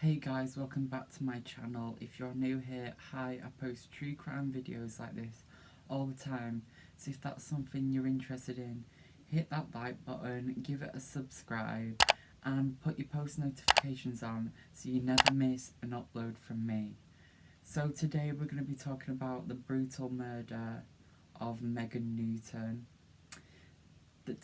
Hey guys, welcome back to my channel. If you're new here, hi, I post true crime videos like this all the time, so if that's something you're interested in, hit that like button, give it a subscribe, and put your post notifications on so you never miss an upload from me. So today we're going to be talking about the brutal murder of Megan Newton.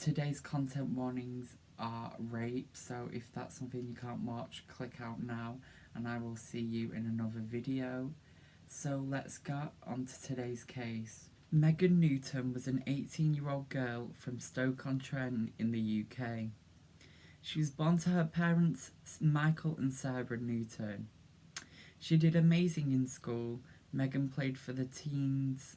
Today's content warnings are rape, so if that's something you can't watch, click out now and I will see you in another video. So let's get on to today's case. Megan Newton was an 18-year-old girl from Stoke-on-Trent in the UK. She was born to her parents Michael and Sarah Newton. She did amazing in school. Megan played for the teens,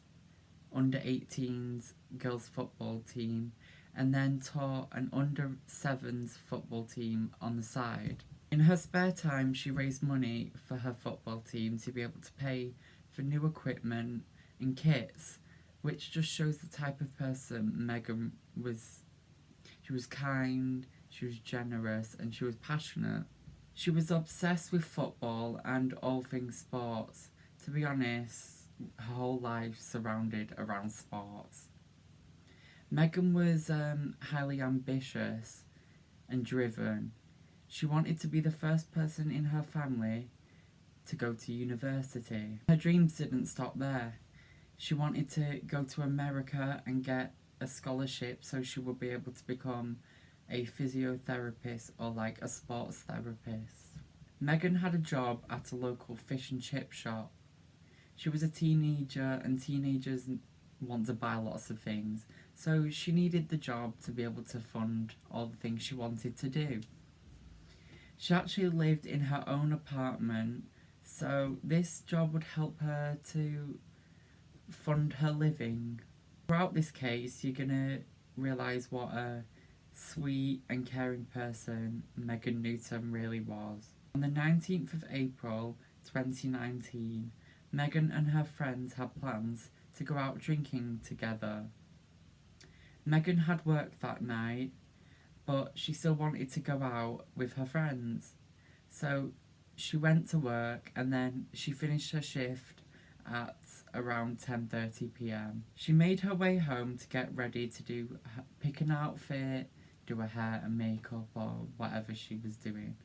under-18s girls football team, and then taught an under-7s football team on the side. In her spare time, she raised money for her football team to be able to pay for new equipment and kits, which just shows the type of person Megan was. She was kind, she was generous, and she was passionate. She was obsessed with football and all things sports. To be honest, her whole life surrounded around sports. Megan was highly ambitious and driven. She wanted to be the first person in her family to go to university. Her dreams didn't stop there. She wanted to go to America and get a scholarship so she would be able to become a physiotherapist or like a sports therapist. Megan had a job at a local fish and chip shop. She was a teenager and teenagers want to buy lots of things, so she needed the job to be able to fund all the things she wanted to do. She actually lived in her own apartment, so this job would help her to fund her living. Throughout this case, you're gonna realise what a sweet and caring person Megan Newton really was. On the 19th of April 2019, Megan and her friends had plans to go out drinking together. Megan had work that night, but she still wanted to go out with her friends. So she went to work and then she finished her shift at around 10:30 p.m. She made her way home to get ready to pick an outfit, do her hair and makeup or whatever she was doing.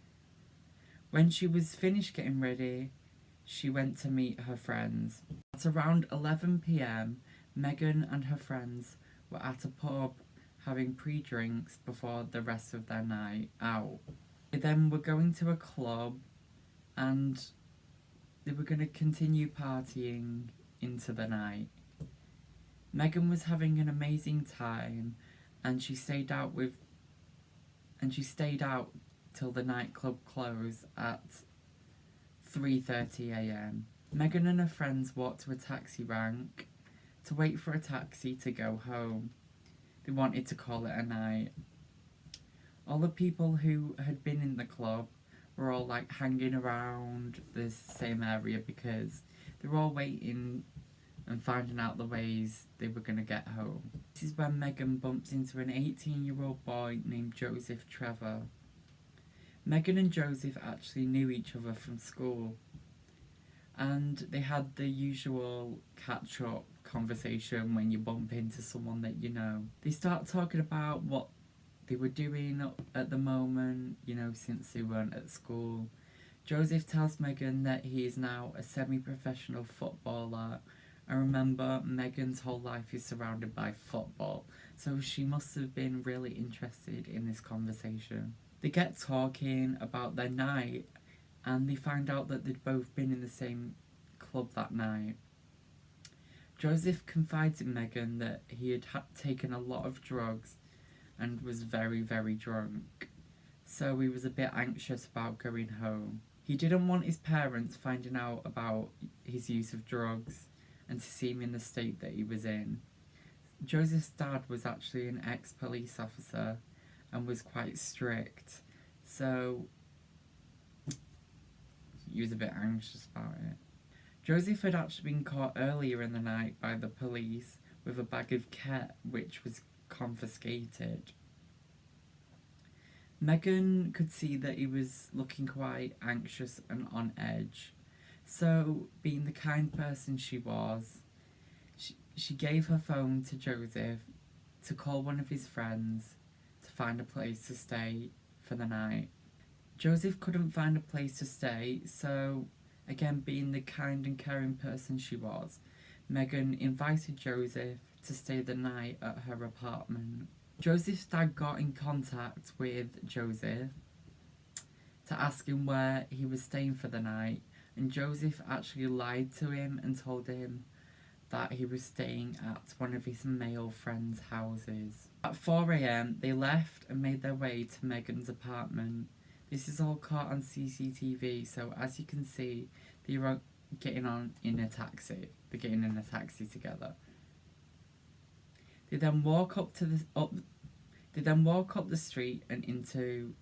When she was finished getting ready, she went to meet her friends. At around 11 p.m, Megan and her friends were at a pub having pre-drinks before the rest of their night out. They then were going to a club and they were going to continue partying into the night. Megan was having an amazing time and she stayed out till the nightclub closed at 3:30 a.m. Megan and her friends walked to a taxi rank to wait for a taxi to go home. They wanted to call it a night. All the people who had been in the club were all like hanging around the same area because they were all waiting and finding out the ways they were going to get home. This is when Megan bumps into an 18-year-old boy named Joseph Trevor. Megan and Joseph actually knew each other from school and they had the usual catch-up conversation when you bump into someone that you know. They start talking about what they were doing at the moment, since they weren't at school. Joseph tells Megan that he is now a semi-professional footballer, and remember, Megan's whole life is surrounded by football, so she must have been really interested in this conversation. They get talking about their night and they find out that they'd both been in the same club that night. Joseph confides in Megan that he had taken a lot of drugs and was very, very drunk, so he was a bit anxious about going home. He didn't want his parents finding out about his use of drugs and to see him in the state that he was in. Joseph's dad was actually an ex-police officer and was quite strict, so he was a bit anxious about it. Joseph had actually been caught earlier in the night by the police with a bag of ket which was confiscated. Megan could see that he was looking quite anxious and on edge. So, being the kind person she was, she gave her phone to Joseph to call one of his friends to find a place to stay for the night. Joseph couldn't find a place to stay, so again, being the kind and caring person she was, Megan invited Joseph to stay the night at her apartment. Joseph's dad got in contact with Joseph to ask him where he was staying for the night, and Joseph actually lied to him and told him that he was staying at one of his male friends' houses. At 4 a.m, they left and made their way to Megan's apartment. This is all caught on CCTV, so as you can see, they were getting on in a taxi. They're getting in a taxi together. They then walk up the street and into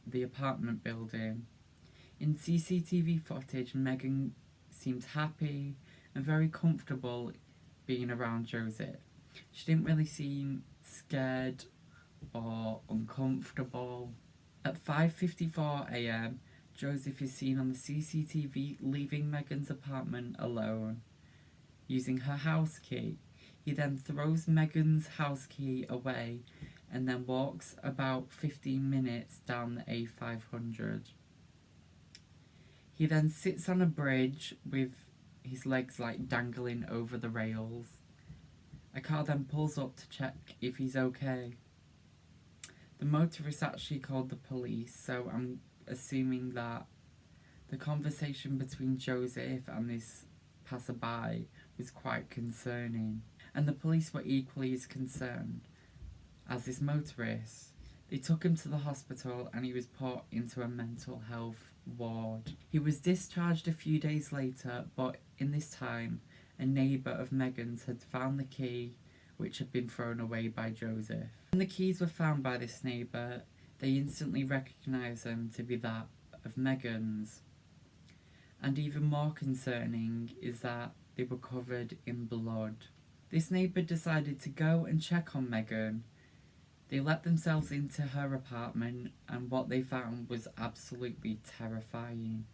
the apartment building. In CCTV footage, Megan seemed happy and very comfortable being around Joseph. She didn't really seem scared or uncomfortable. At 5:54 a.m, Joseph is seen on the CCTV leaving Megan's apartment alone, using her house key. He then throws Megan's house key away and then walks about 15 minutes down the A500. He then sits on a bridge with his legs like dangling over the rails. A car then pulls up to check if he's okay. The motorist actually called the police, so I'm assuming that the conversation between Joseph and this passerby was quite concerning, and the police were equally as concerned as this motorist. They took him to the hospital and he was put into a mental health ward. He was discharged a few days later, but in this time, a neighbour of Megan's had found the key which had been thrown away by Joseph. When the keys were found by this neighbour, they instantly recognised them to be that of Megan's. And even more concerning is that they were covered in blood. This neighbour decided to go and check on Megan. They let themselves into her apartment, and what they found was absolutely terrifying.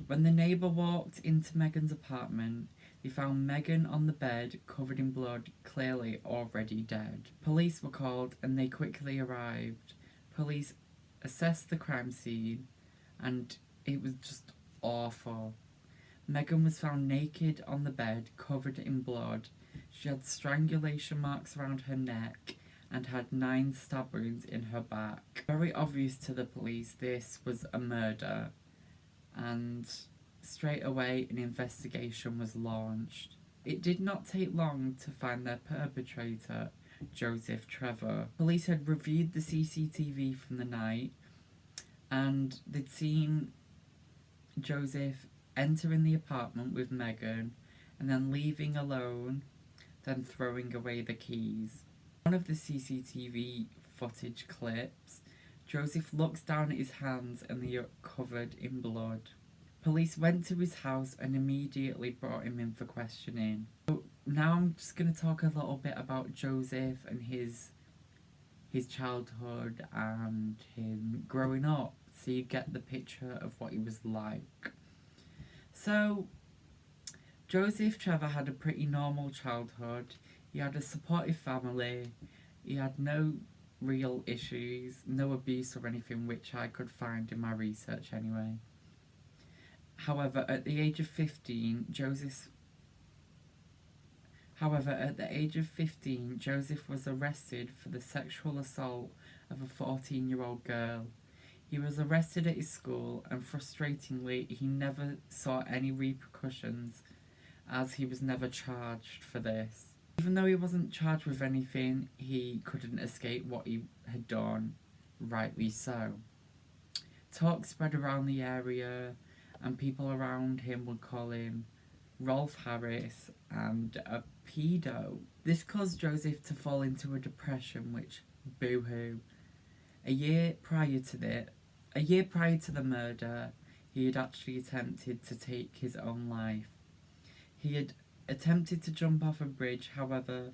When the neighbour walked into Megan's apartment, they found Megan on the bed, covered in blood, clearly already dead. Police were called and they quickly arrived. Police assessed the crime scene and it was just awful. Megan was found naked on the bed, covered in blood. She had strangulation marks around her neck and had 9 stab wounds in her back. Very obvious to the police this was a murder, and straight away an investigation was launched. It did not take long to find their perpetrator, Joseph Trevor. Police had reviewed the CCTV from the night and they'd seen Joseph entering the apartment with Megan and then leaving alone, then throwing away the keys. One of the CCTV footage clips, Joseph looks down at his hands and they are covered in blood. Police went to his house and immediately brought him in for questioning. So now I'm just going to talk a little bit about Joseph and his childhood and him growing up, so you get the picture of what he was like. So Joseph Trevor had a pretty normal childhood. He had a supportive family. He had no real issues, no abuse or anything, which I could find in my research anyway. However, at the age of 15, Joseph was arrested for the sexual assault of a 14-year-old girl. He was arrested at his school, and frustratingly, he never saw any repercussions as he was never charged for this. Even though he wasn't charged with anything, he couldn't escape what he had done, rightly so. Talk spread around the area, and people around him would call him Rolf Harris and a pedo. This caused Joseph to fall into a depression, which, boo-hoo. A year prior to the murder, he had actually attempted to take his own life. He had attempted to jump off a bridge, however,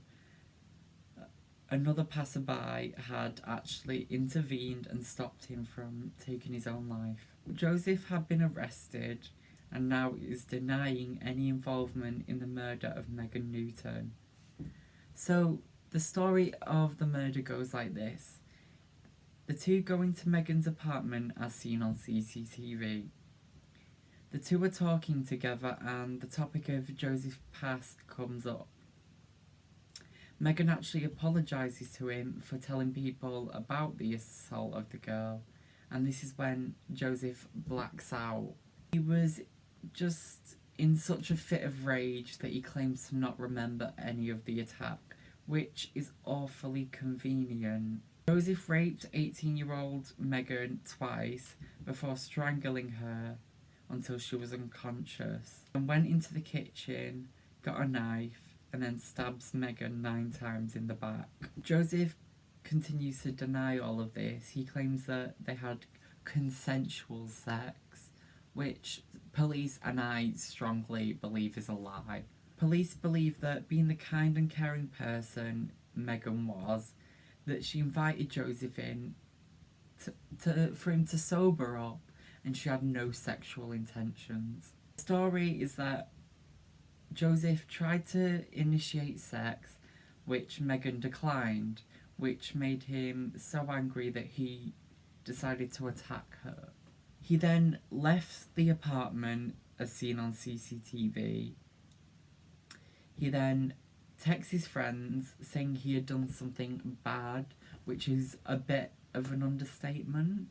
another passerby had actually intervened and stopped him from taking his own life. Joseph had been arrested and now is denying any involvement in the murder of Megan Newton. So the story of the murder goes like this. The two go into Megan's apartment as seen on CCTV. The two are talking together and the topic of Joseph's past comes up. Megan actually apologises to him for telling people about the assault of the girl, and this is when Joseph blacks out. He was just in such a fit of rage that he claims to not remember any of the attack, which is awfully convenient. Joseph raped 18-year-old Megan twice before strangling her until she was unconscious, and went into the kitchen, got a knife, and then stabs Megan 9 times in the back. Joseph continues to deny all of this. He claims that they had consensual sex, which police and I strongly believe is a lie. Police believe that being the kind and caring person Megan was, that she invited Joseph in for him to sober up, and she had no sexual intentions. The story is that Joseph tried to initiate sex, which Megan declined, which made him so angry that he decided to attack her. He then left the apartment as seen on CCTV. He then texts his friends saying he had done something bad, which is a bit of an understatement.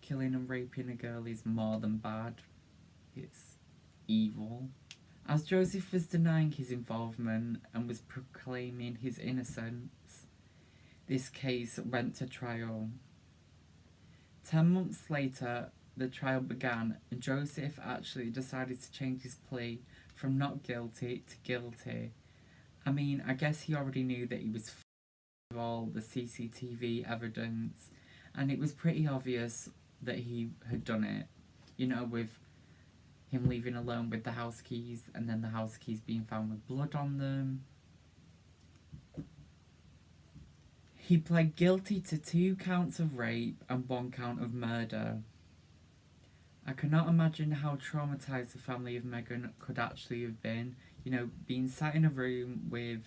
Killing and raping a girl is more than bad. It's evil. As Joseph was denying his involvement and was proclaiming his innocence, this case went to trial. 10 months later, the trial began, and Joseph actually decided to change his plea from not guilty to guilty. I mean, I guess he already knew that he was with all the CCTV evidence, and it was pretty obvious that he had done it. You know, with him leaving alone with the house keys, and then the house keys being found with blood on them. He pled guilty to 2 counts of rape and 1 count of murder. I cannot imagine how traumatised the family of Megan could actually have been, you know, being sat in a room with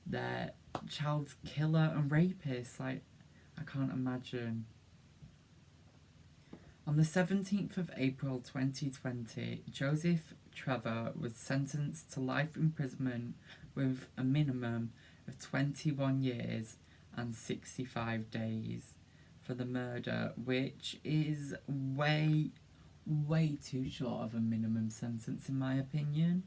their child's killer and rapist. Like, I can't imagine. On the 17th of April 2020, Joseph Trevor was sentenced to life imprisonment with a minimum of 21 years and 65 days for the murder, which is way too short of a minimum sentence in my opinion.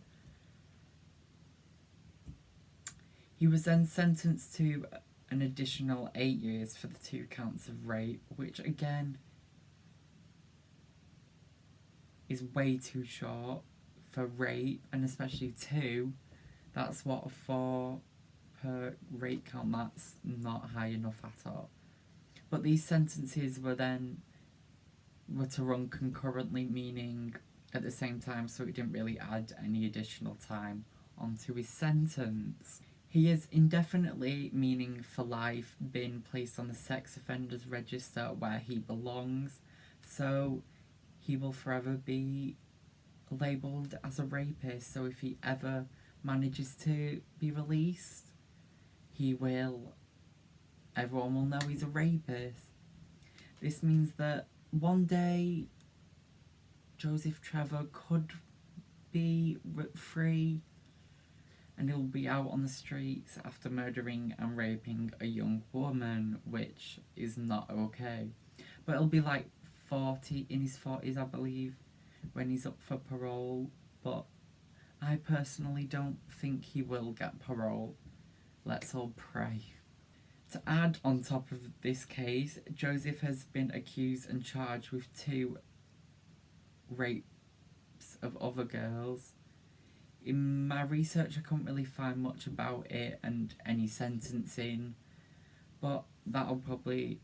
He was then sentenced to an additional 8 years for the 2 counts of rape, which again is way too short for rape, and especially 2. That's what, a 4 per rape count, that's not high enough at all. But these sentences were to run concurrently, meaning at the same time, so it didn't really add any additional time onto his sentence. He is indefinitely, meaning for life, been placed on the sex offenders register where he belongs, so he will forever be labelled as a rapist. So if he ever manages to be released, everyone will know he's a rapist. This means that one day Joseph Trevor could be free and he'll be out on the streets after murdering and raping a young woman, which is not okay. But it'll be like in his 40s, I believe, when he's up for parole. But I personally don't think he will get parole. Let's all pray. To add on top of this case, Joseph has been accused and charged with 2 rapes of other girls. In my research, I couldn't really find much about it and any sentencing, but that'll probably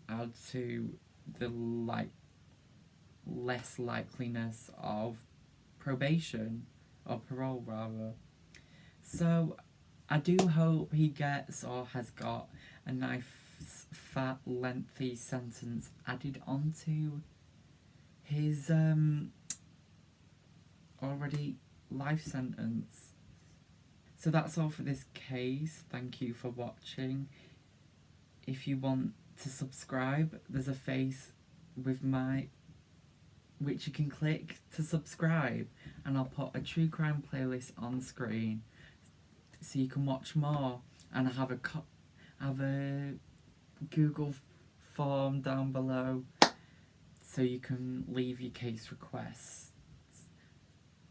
add to the less likeliness of probation, or parole rather. So I do hope he gets or has got a nice, fat, lengthy sentence added onto his already life sentence. So that's all for this case. Thank you for watching. If you want to subscribe, there's a face with my which you can click to subscribe, and I'll put a true crime playlist on screen so you can watch more. And I have a Google form down below so you can leave your case requests.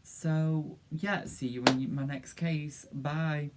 So yeah, see you in my next case. Bye.